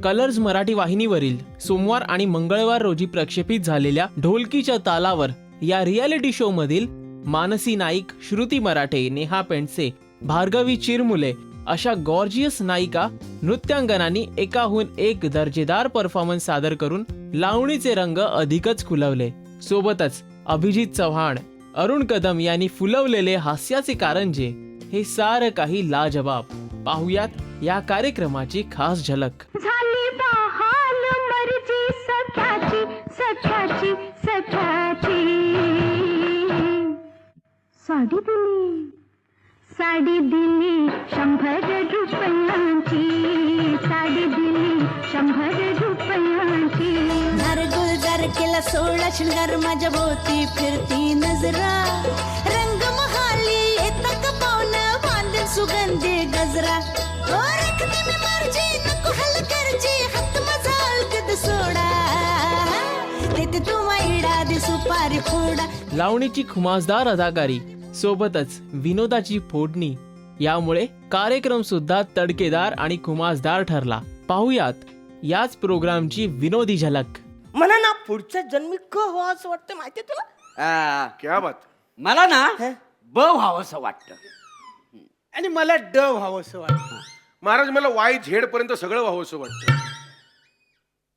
Colours Marathi वाहिनीवरील सोमवार आणि मंगळवार रोजी प्रक्षेपित झालेल्या ढोलकीच्या तालावर या रियालिटी शो मधील मानसी नाईक, श्रुती मराठे, नेहा पेंडसे, भार्गवी चिरमुले अशा गॉर्जियस नायिका नृत्यांगनांनी एकाहून एक दर्जेदार परफॉर्मन्स सादर करून लावणीचे रंग अधिकच खुलवले. सोबतच अभिजित चव्हाण, अरुण कदम यांनी फुलवलेले हास्याचे कारंजे हे सारं काही लाजवाब. पाहुयात या कार्यक्रमाची खास झलक. झाली बहाल मर्जी सख्याची सख्याची सख्याची. साडी दिली 100 रुपयांची. साडी दिली 100 रुपयांची. नर गुलजार केला 16 शृंगार, माझ्या भोवती फिरती नजरा. रंग महाली येता का पाहुणं, बांधेल सुगंधी गजरा. ओ रखते मी मर्जी, नको हलगर्जी, हात माझा अलगद सोडा. देते तू वाईडा दे सुपारी फोडा. लावणीची खुमासदार अदाकारी सोबतच विनोदाची फोडणी यामुळे कार्यक्रम सुद्धा तडकेदार आणि खुमासदार ठरला. पाहुयात याच प्रोग्रामची विनोदी झलक. मला ना पुढच्या जन्मी क व्हावं असं वाटतं, माहितीये तुला? क्या बात. मला ना ब व्हावंसं वाटतं. आणि मला ड व्हावं असं वाटतं. महाराज मला वाय झेड पर्यंत सगळं व्हावं असं वाटतं.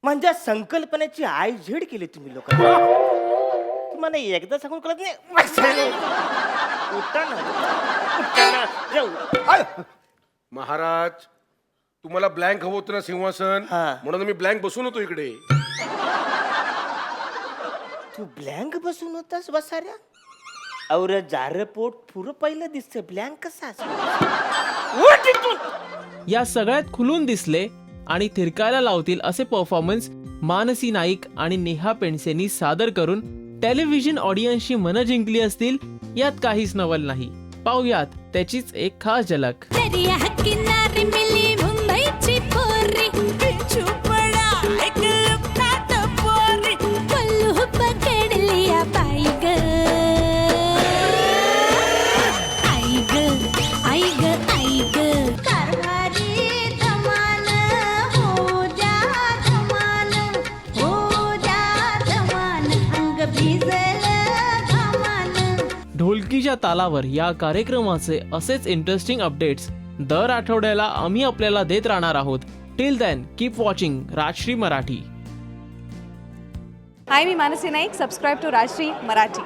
म्हणजे संकल्पनेची आई झेड केली तुम्ही लोक. तुम्हाला एकदा सांगून कळत नाही. उठा ना, उठा ना, जाऊ. आय. महाराज तुम्हाला ब्लँक हवं होतं ना सिंहासन, हा. म्हणून मी ब्लँक बसून होतो इकडे. तू ब्लँक बसून होतास बसाऱ्या? और जार पोट पुरं पहिलं दिसतं, ब्लँक कसा असं? उठ इथून. या सगळ्यात खुलून दिसले आणि थिरकायला लावतील असे परफॉर्मन्स मानसी नाईक आणि नेहा पेंडसेंनी सादर करून टेलिव्हिजन ऑडियन्सची मनं जिंकली असतील यात काहीच नवल नाही. पाहुयात त्याचीच एक खास झलक. दर्या किनारी मिली मुंबईची पोरी, पिछू पडा एक लुकटात पोरी. पल्लू पकडली या बाई ग. आई ग, आई ग, आई ग. कारभारी धमान, हो जा धमान, हो जा धमान. अंग भिजल घामान. ढोलकीच्या तालावर या कार्यक्रमाचे असेच इंटरेस्टिंग अपडेट्स दर आठवड्याला आम्ही आपल्याला देत राहणार आहोत. Till then keep watching Rajshri Marathi. Hi, मी मानसी नाईक. Subscribe to Rajshri Marathi.